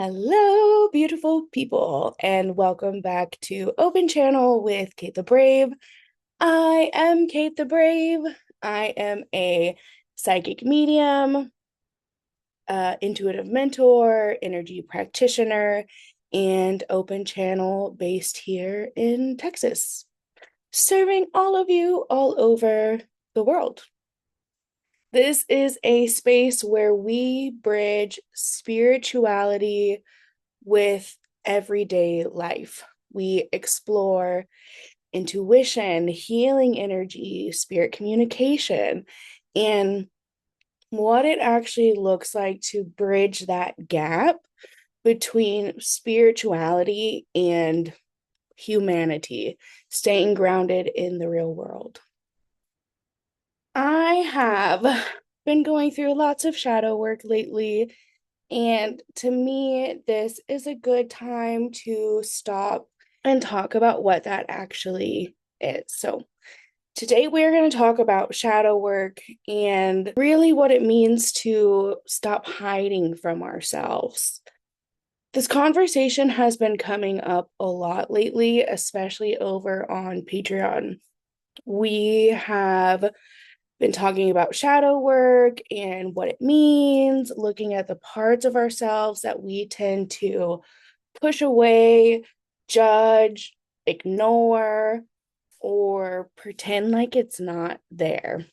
Hello, beautiful people, and welcome back to Open Channel with Kate the Brave. I am Kate the Brave. I am a psychic medium, intuitive mentor, energy practitioner, and open channel based here in Texas, serving all of you all over the world. This is a space where we bridge spirituality with everyday life. We explore intuition, healing energy, spirit communication, and what it actually looks like to bridge that gap between spirituality and humanity, staying grounded in the real world. I have been going through lots of shadow work lately. And to me, this is a good time to stop and talk about what that actually is. So, today we're going to talk about shadow work and really what it means to stop hiding from ourselves. This conversation has been coming up a lot lately, especially over on Patreon. We have been talking about shadow work and what it means, looking at the parts of ourselves that we tend to push away, judge, ignore, or pretend like it's not there.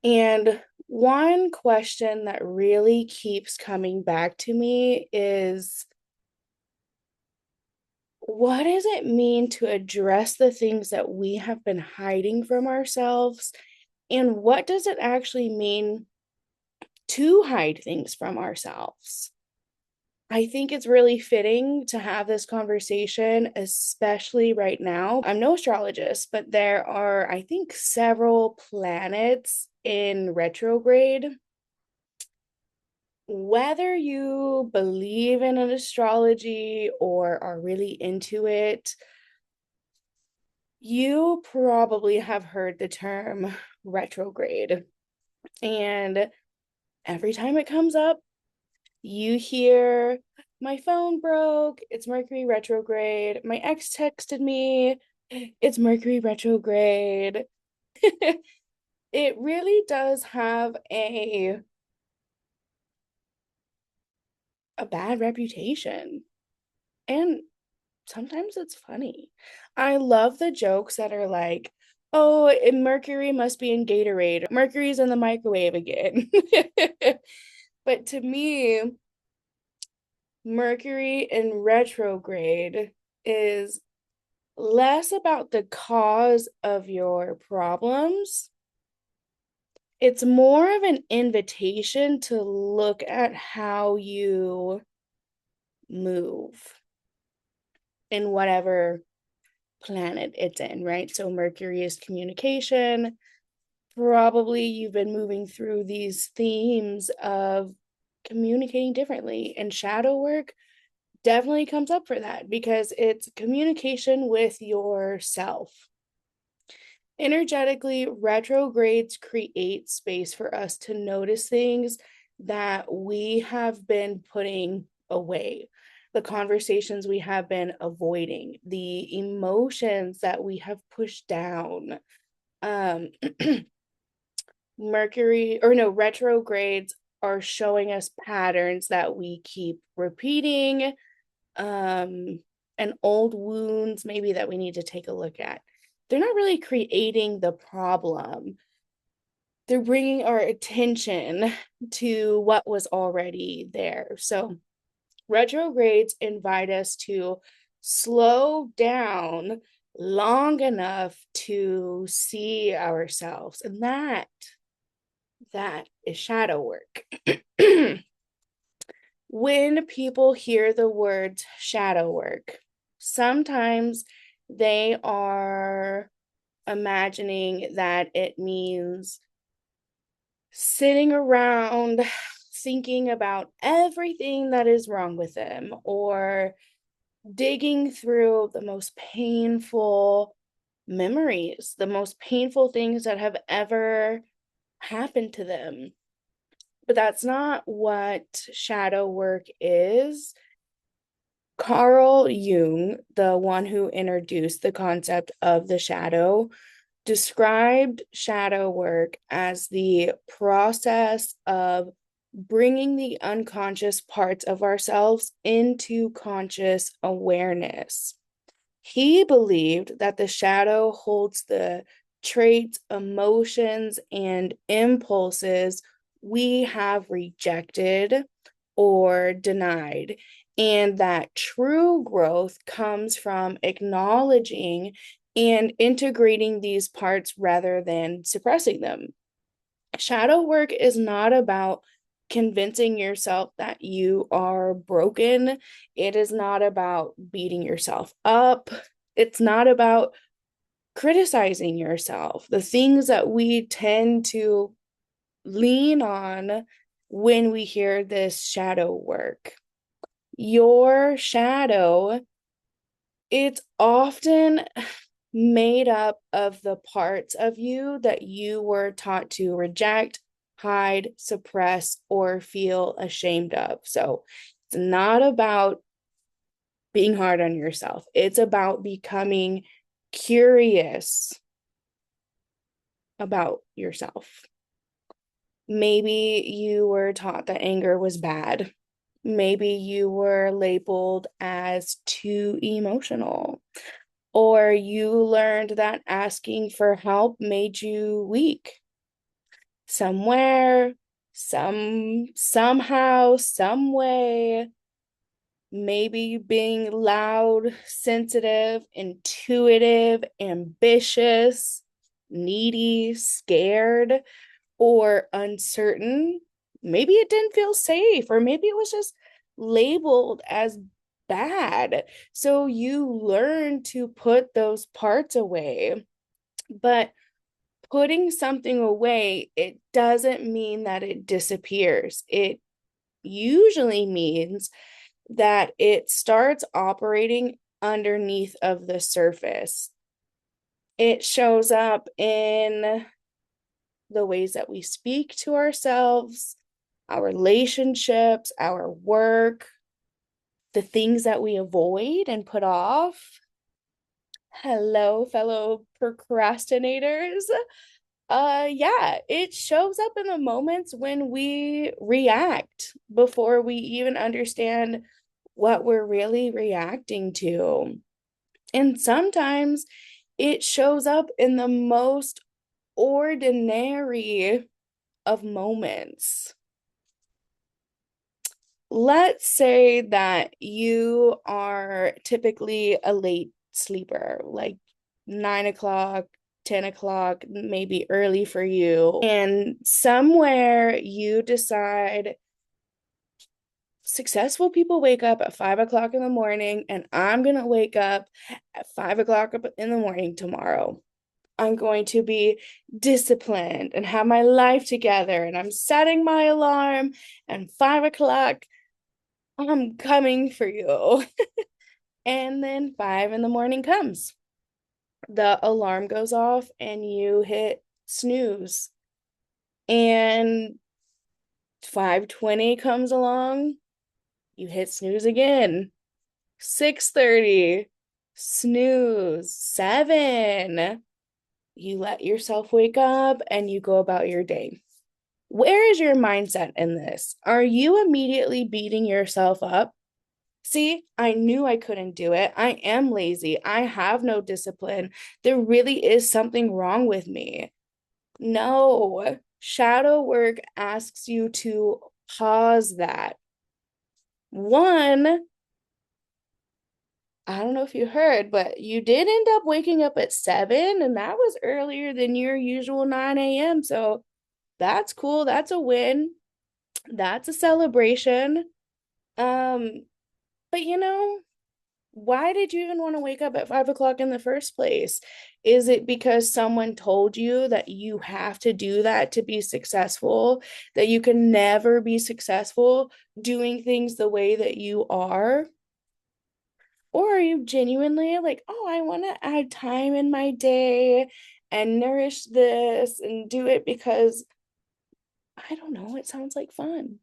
And one question that really keeps coming back to me is, what does it mean to address the things that we have been hiding from ourselves? And what does it actually mean to hide things from ourselves? I think it's really fitting to have this conversation, especially right now. I'm no astrologist, but there are, I think, several planets in retrograde. Whether you believe in an astrology or are really into it, you probably have heard the term retrograde. And every time it comes up, you hear, my phone broke, it's Mercury retrograde. My ex texted me, it's Mercury retrograde. It really does have a bad reputation. And sometimes it's funny. I love the jokes that are like, oh, Mercury must be in Gatorade. Mercury's in the microwave again. But to me, Mercury in retrograde is less about the cause of your problems. It's more of an invitation to look at how you move in whatever planet it's in, right? So Mercury is communication. Probably you've been moving through these themes of communicating differently, and shadow work definitely comes up for that because it's communication with yourself. Energetically, retrogrades create space for us to notice things that we have been putting away, the conversations we have been avoiding, the emotions that we have pushed down. Um, retrogrades are showing us patterns that we keep repeating, and old wounds maybe that we need to take a look at. They're not really creating the problem. They're bringing our attention to what was already there. So retrogrades invite us to slow down long enough to see ourselves. And that is shadow work. When people hear the words shadow work, sometimes they are imagining that it means sitting around thinking about everything that is wrong with them or digging through the most painful memories, the most painful things that have ever happened to them. But that's not what shadow work is. Carl Jung, the one who introduced the concept of the shadow, described shadow work as the process of bringing the unconscious parts of ourselves into conscious awareness. He believed that the shadow holds the traits, emotions, and impulses we have rejected or denied, and that true growth comes from acknowledging and integrating these parts rather than suppressing them. Shadow work is not about convincing yourself that you are broken. It is not about beating yourself up. It's not about criticizing yourself. The things that we tend to lean on when we hear this shadow work. Your shadow, it's often made up of the parts of you that you were taught to reject, hide, suppress, or feel ashamed of. So it's not about being hard on yourself, it's about becoming curious about yourself. Maybe you were taught that anger was bad. Maybe you were labeled as too emotional, or you learned that asking for help made you weak. Somewhere, somehow, some way, maybe being loud, sensitive, intuitive, ambitious, needy, scared, or uncertain. Maybe it didn't feel safe, or maybe it was just labeled as bad. So you learn to put those parts away. But putting something away, it doesn't mean that it disappears. It usually means that it starts operating underneath of the surface. It shows up in the ways that we speak to ourselves, our relationships, our work, the things that we avoid and put off. Hello, fellow procrastinators. Yeah, it shows up in the moments when we react before we even understand what we're really reacting to. And sometimes it shows up in the most ordinary of moments. Let's say that you are typically a late sleeper, like 9 o'clock, 10 o'clock, maybe early for you. And somewhere you decide successful people wake up at 5 o'clock in the morning, and I'm going to wake up at 5 o'clock in the morning tomorrow. I'm going to be disciplined and have my life together. And I'm setting my alarm, and 5 o'clock, I'm coming for you. And then 5 in the morning comes. The alarm goes off and you hit snooze. And 5:20 comes along, you hit snooze again. 6:30, snooze. 7, you let yourself wake up and you go about your day. Where is your mindset in this? Are you immediately beating yourself up? See, I knew I couldn't do it. I am lazy. I have no discipline. There really is something wrong with me. No, shadow work asks you to pause that. One, I don't know if you heard, but you did end up waking up at 7, and that was earlier than your usual 9 a.m. So that's cool. That's a win. That's a celebration. Um, but why did you even want to wake up at 5 o'clock in the first place? Is it because someone told you that you have to do that to be successful, that you can never be successful doing things the way that you are? Or are you genuinely like, oh, I want to add time in my day and nourish this and do it because I don't know, it sounds like fun.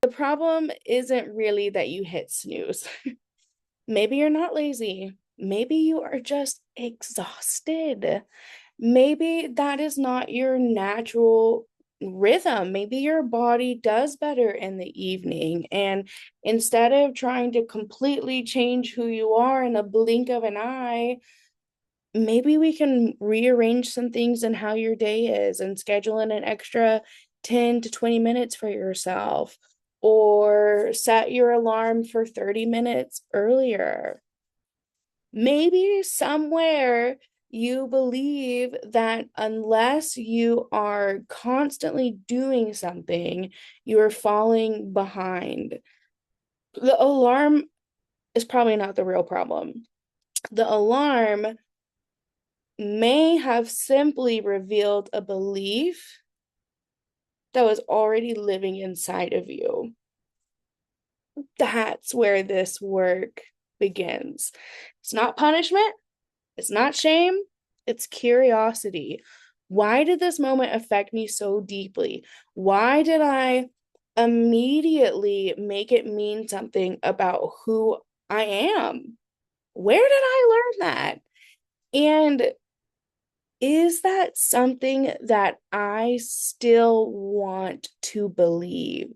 The problem isn't really that you hit snooze. Maybe you're not lazy. Maybe you are just exhausted. Maybe that is not your natural rhythm. Maybe your body does better in the evening. And instead of trying to completely change who you are in a blink of an eye, maybe we can rearrange some things in how your day is and schedule in an extra 10 to 20 minutes for yourself, or set your alarm for 30 minutes earlier. Maybe somewhere you believe that unless you are constantly doing something, you're falling behind. The alarm is probably not the real problem. The alarm may have simply revealed a belief that was already living inside of you. That's where this work begins. It's not punishment, it's not shame, it's curiosity. Why did this moment affect me so deeply? Why did I immediately make it mean something about who I am? Where did I learn that? And is that something that I still want to believe?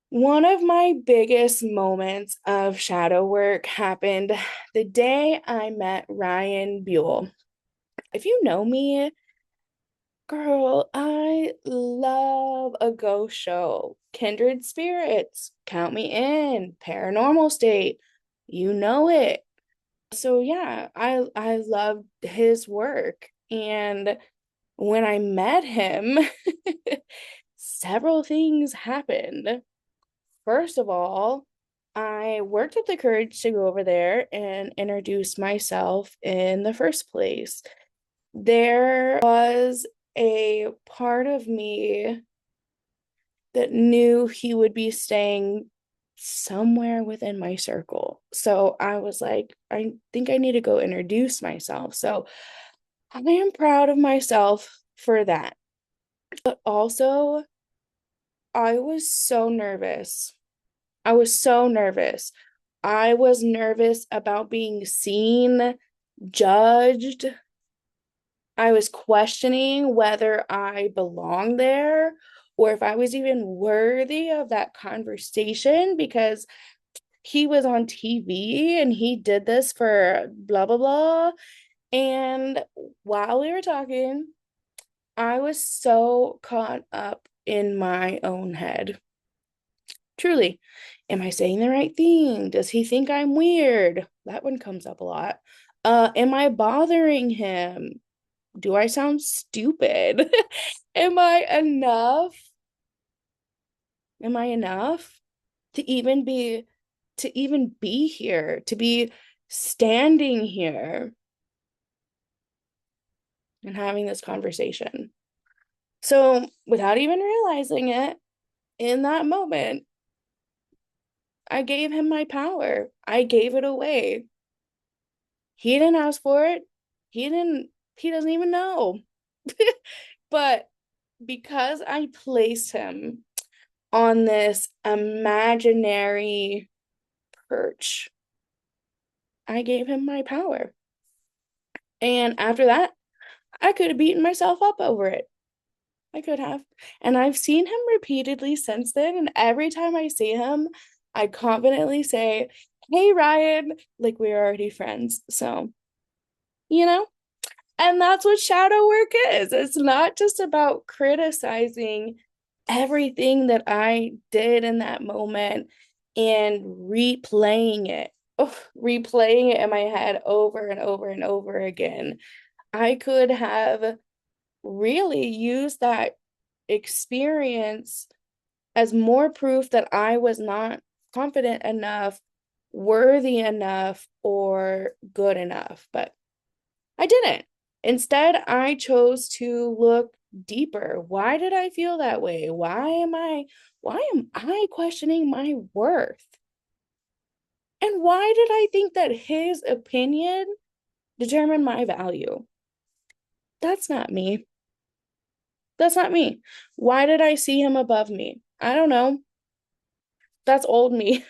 One of my biggest moments of shadow work happened the day I met Ryan Buell. If you know me, girl, I love a ghost show. Kindred spirits, count me in. Paranormal state, you know it. So yeah, I loved his work. And when I met him, several things happened. First of all, I worked up the courage to go over there and introduce myself in the first place. There was a part of me that knew he would be staying somewhere within my circle. So I was like, I think I need to go introduce myself. So I am proud of myself for that. But also, I was so nervous. I was so nervous. I was nervous about being seen, judged. I was questioning whether I belonged there or if I was even worthy of that conversation, because he was on TV and he did this for blah, blah, blah. And while we were talking, I was so caught up in my own head. Truly, am I saying the right thing? Does he think I'm weird? That one comes up a lot. Am I bothering him? Do I sound stupid? Am I enough? Am I enough to even be here, to be standing here and having this conversation? So, without even realizing it, in that moment, I gave him my power. I gave it away. He didn't ask for it. He doesn't even know. But because I placed him on this imaginary perch, I gave him my power. And after that, I could have beaten myself up over it. I could have. And I've seen him repeatedly since then. And every time I see him, I confidently say, "Hey, Ryan," like we're already friends. So, you know, and that's what shadow work is. It's not just about criticizing everything that I did in that moment and replaying it. Oh, replaying it in my head over and over and over again. I could have really used that experience as more proof that I was not confident enough, worthy enough, or good enough. But I didn't. Instead, I chose to look deeper. Why did I feel that way? Why am I questioning my worth? And why did I think that his opinion determine my value. That's not me. That's not me. Why did I see him above me? I don't know. That's old me.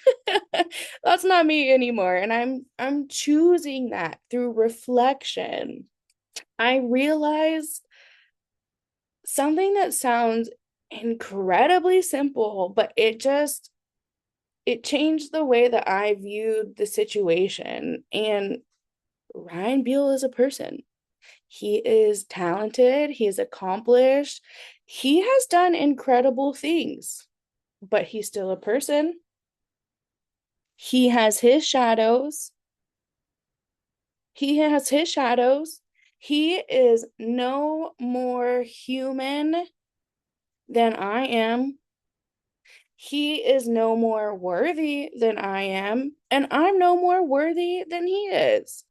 That's not me anymore. And I'm choosing that through reflection. I realized something that sounds incredibly simple, but it changed the way that I viewed the situation. And Ryan Buell is a person. He is talented, he is accomplished, he has done incredible things, but he's still a person. He has his shadows. He has his shadows. He is no more human than I am. He is no more worthy than I am, and I'm no more worthy than he is.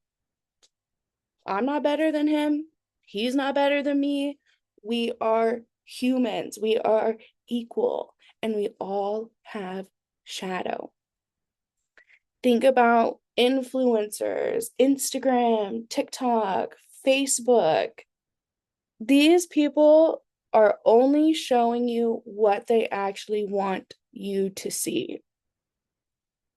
I'm not better than him. He's not better than me. We are humans. We are equal, and we all have shadow. Think about influencers, Instagram, TikTok, Facebook. These people are only showing you what they actually want you to see.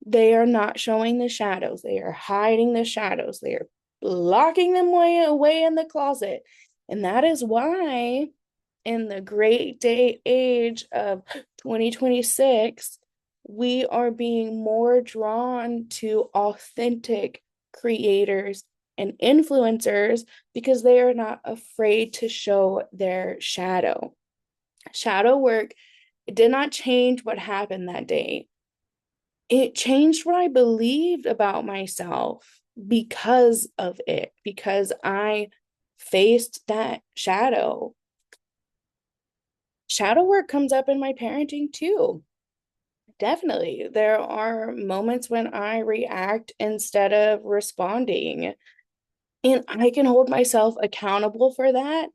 They are not showing the shadows. They are hiding the shadows. They are locking them away in the closet. And that is why, in the great day age of 2026, we are being more drawn to authentic creators and influencers because they are not afraid to show their shadow. Shadow work did not change what happened that day. It changed what I believed about myself because of it, because I faced that shadow. Shadow work comes up in my parenting too. Definitely. There are moments when I react instead of responding, and I can hold myself accountable for that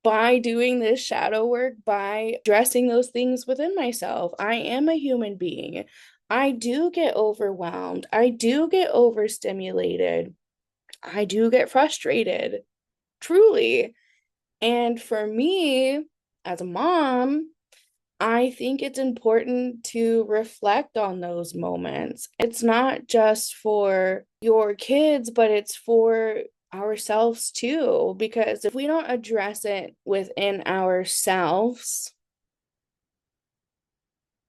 by doing this shadow work, by addressing those things within myself. I am a human being. I do get overwhelmed. I do get overstimulated. I do get frustrated, truly. And for me, as a mom, I think it's important to reflect on those moments. It's not just for your kids, but it's for ourselves too. Because if we don't address it within ourselves,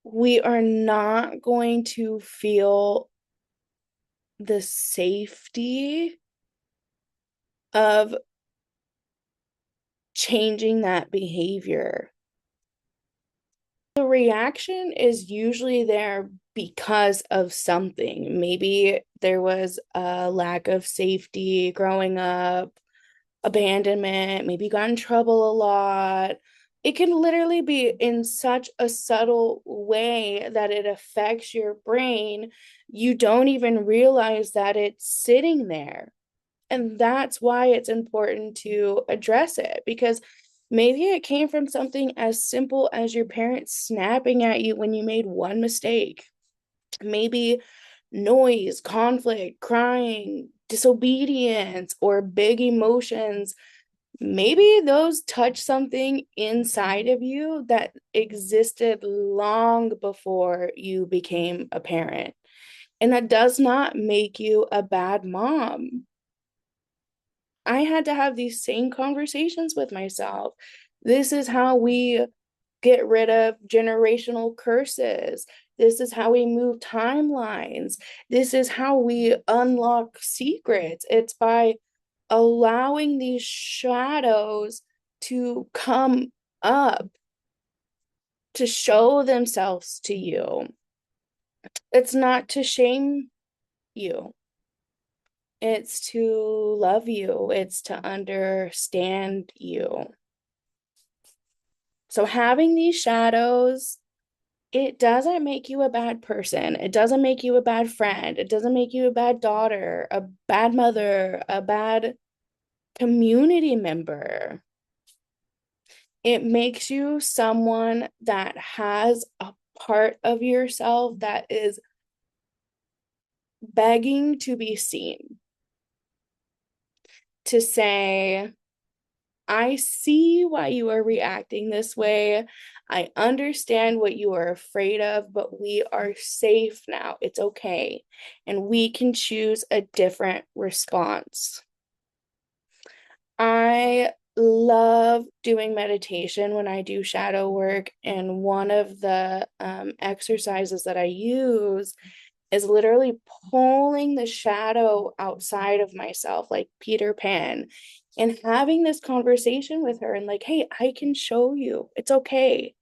we are not going to feel the safety of changing that behavior. The reaction is usually there because of something. Maybe there was a lack of safety growing up, abandonment, maybe you got in trouble a lot. It can literally be in such a subtle way that it affects your brain. You don't even realize that it's sitting there. And that's why it's important to address it, because maybe it came from something as simple as your parents snapping at you when you made one mistake. Maybe noise, conflict, crying, disobedience, or big emotions. Maybe those touch something inside of you that existed long before you became a parent. And that does not make you a bad mom. I had to have these same conversations with myself. This is how we get rid of generational curses. This is how we move timelines. This is how we unlock secrets. It's by allowing these shadows to come up, to show themselves to you. It's not to shame you. It's to love you. It's to understand you. So having these shadows, it doesn't make you a bad person. It doesn't make you a bad friend. It doesn't make you a bad daughter, a bad mother, a bad community member. It makes you someone that has a part of yourself that is begging to be seen. to say, I see why you are reacting this way. I understand what you are afraid of, but we are safe now. It's okay. And we can choose a different response. I love doing meditation when I do shadow work. And one of the exercises that I use is literally pulling the shadow outside of myself, like Peter Pan, and having this conversation with her and like, hey, I can show you. It's okay.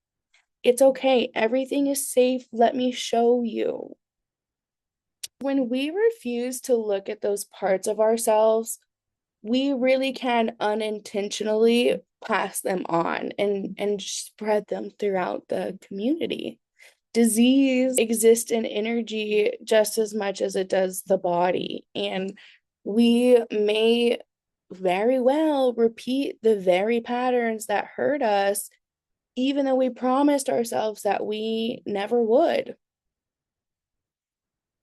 It's okay. Everything is safe. Let me show you. When we refuse to look at those parts of ourselves, we really can unintentionally pass them on and spread them throughout the community. Disease exists in energy just as much as it does the body. And we may very well repeat the very patterns that hurt us, even though we promised ourselves that we never would.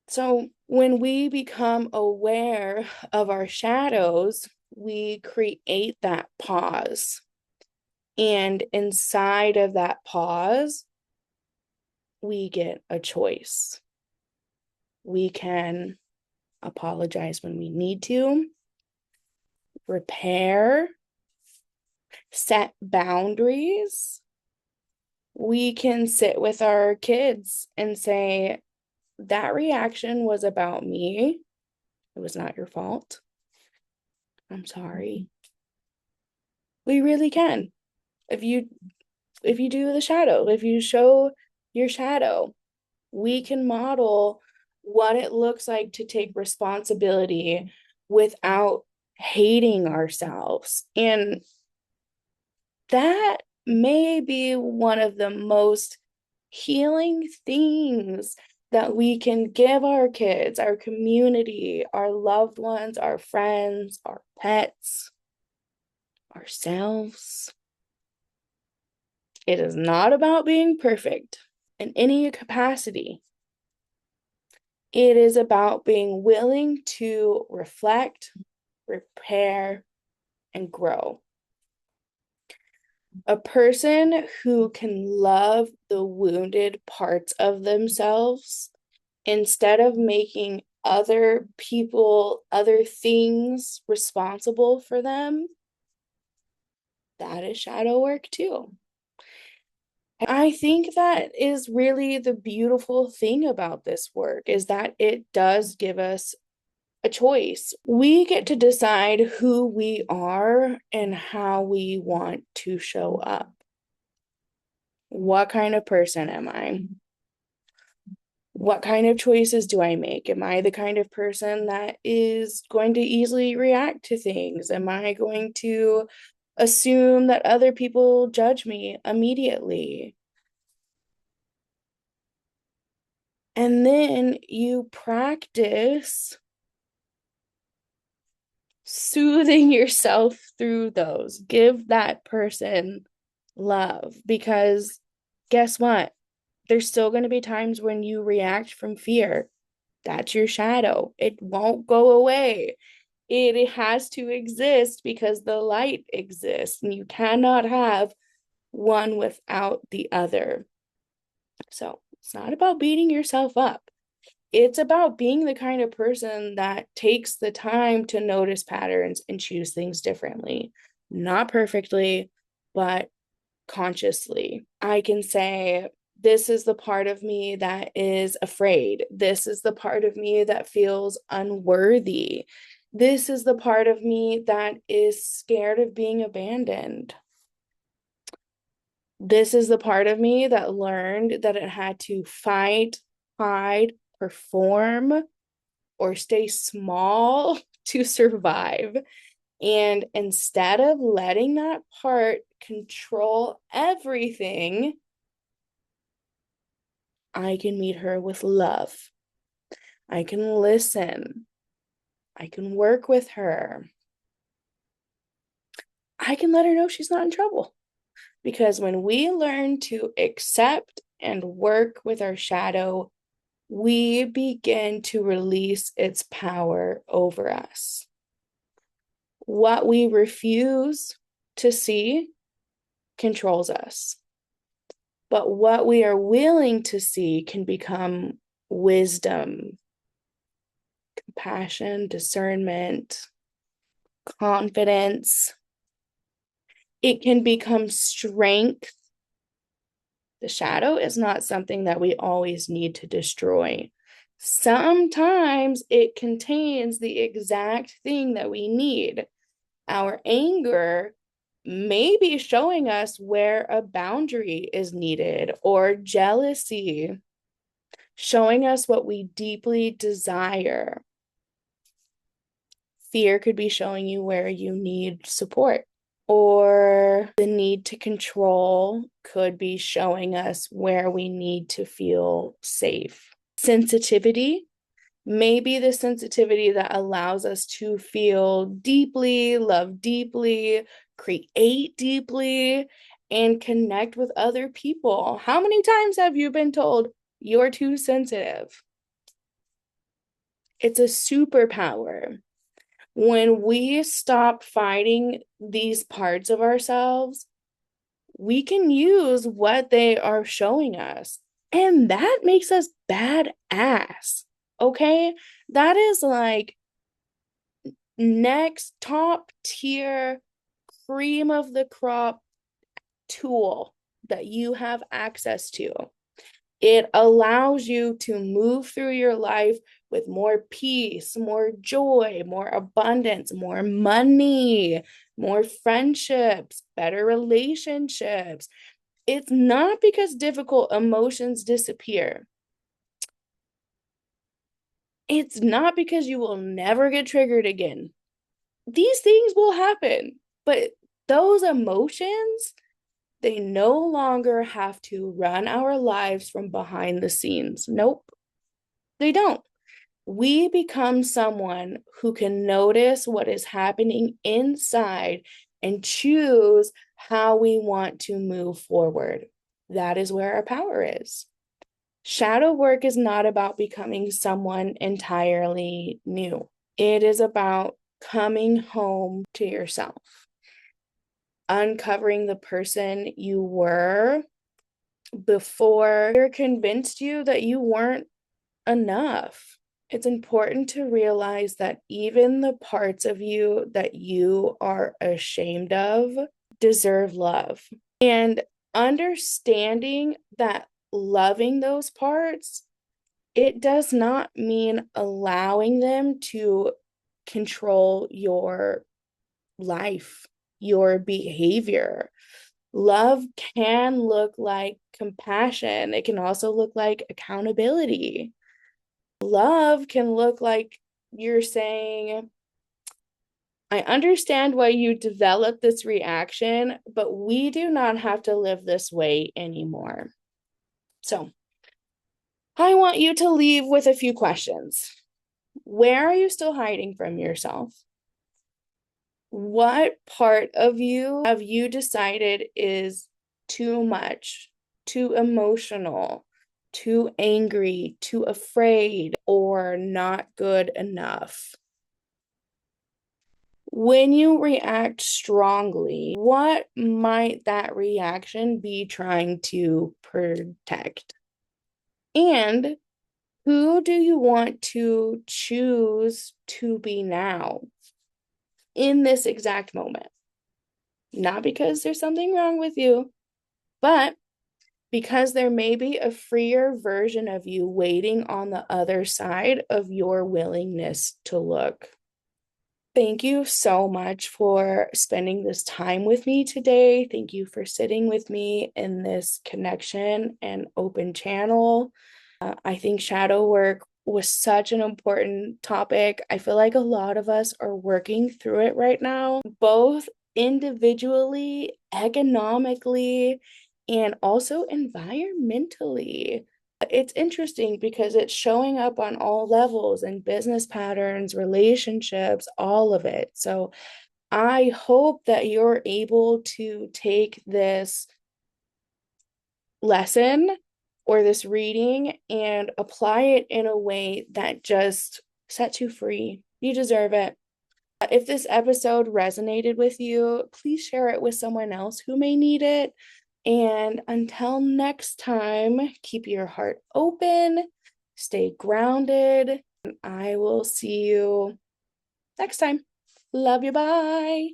So when we become aware of our shadows, we create that pause. And inside of that pause, we get a choice. We can apologize when we need to, repair, set boundaries. We can sit with our kids and say, that reaction was about me. It was not your fault. I'm sorry. We really can. If you do the shadow, if you show your shadow, we can model what it looks like to take responsibility without hating ourselves. And that may be one of the most healing things that we can give our kids, our community, our loved ones, our friends, our pets, ourselves. It is not about being perfect in any capacity. It is about being willing to reflect, repair, and grow. A person who can love the wounded parts of themselves instead of making other people, other things responsible for them, that is shadow work too. I think that is really the beautiful thing about this work is that it does give us a choice. We get to decide who we are and how we want to show up. What kind of person am I? What kind of choices do I make? Am I the kind of person that is going to easily react to things? Am I going to assume that other people judge me immediately? And then you practice soothing yourself through those. Give that person love because guess what? There's still going to be times when you react from fear. That's your shadow. It won't go away. It has to exist because the light exists, and you cannot have one without the other. So it's not about beating yourself up. It's about being the kind of person that takes the time to notice patterns and choose things differently. Not perfectly, but consciously. I can say, this is the part of me that is afraid. This is the part of me that feels unworthy. This is the part of me that is scared of being abandoned. This is the part of me that learned that it had to fight, hide, perform, or stay small to survive. And instead of letting that part control everything, I can meet her with love. I can listen. I can work with her. I can let her know she's not in trouble. Because when we learn to accept and work with our shadow, we begin to release its power over us. What we refuse to see controls us. But what we are willing to see can become wisdom, compassion, discernment, confidence. It can become strength. The shadow is not something that we always need to destroy. Sometimes it contains the exact thing that we need. Our anger may be showing us where a boundary is needed, or jealousy showing us what we deeply desire. Fear could be showing you where you need support, or the need to control could be showing us where we need to feel safe. Sensitivity may be the sensitivity that allows us to feel deeply, love deeply, create deeply, and connect with other people. How many times have you been told you're too sensitive? It's a superpower. When we stop fighting these parts of ourselves, we can use what they are showing us. And that makes us badass. Okay? That is like next top tier, cream of the crop tool that you have access to. It allows you to move through your life with more peace, more joy, more abundance, more money, more friendships, better relationships. It's not because difficult emotions disappear. It's not because you will never get triggered again. These things will happen, but those emotions, they no longer have to run our lives from behind the scenes. Nope, they don't. We become someone who can notice what is happening inside and choose how we want to move forward. That is where our power is. Shadow work is not about becoming someone entirely new. It is about coming home to yourself, uncovering the person you were before fear convinced you that you weren't enough. It's important to realize that even the parts of you that you are ashamed of deserve love. And understanding that loving those parts, it does not mean allowing them to control your life, your behavior. Love can look like compassion. It can also look like accountability. Love can look like you're saying, I understand why you developed this reaction, but we do not have to live this way anymore. So I want you to leave with a few questions. Where are you still hiding from yourself? What part of you have you decided is too much, too emotional, too angry, too afraid, or not good enough? When you react strongly, what might that reaction be trying to protect? And who do you want to choose to be now in this exact moment? Not because there's something wrong with you, but because there may be a freer version of you waiting on the other side of your willingness to look. Thank you so much for spending this time with me today. Thank you for sitting with me in this connection and open channel. I think shadow work was such an important topic. I feel like a lot of us are working through it right now, both individually, economically, and also environmentally. It's interesting because it's showing up on all levels and business patterns, relationships, all of it. So I hope that you're able to take this lesson or this reading and apply it in a way that just sets you free. You deserve it. If this episode resonated with you, please share it with someone else who may need it. And until next time, keep your heart open, stay grounded, and I will see you next time. Love you. Bye.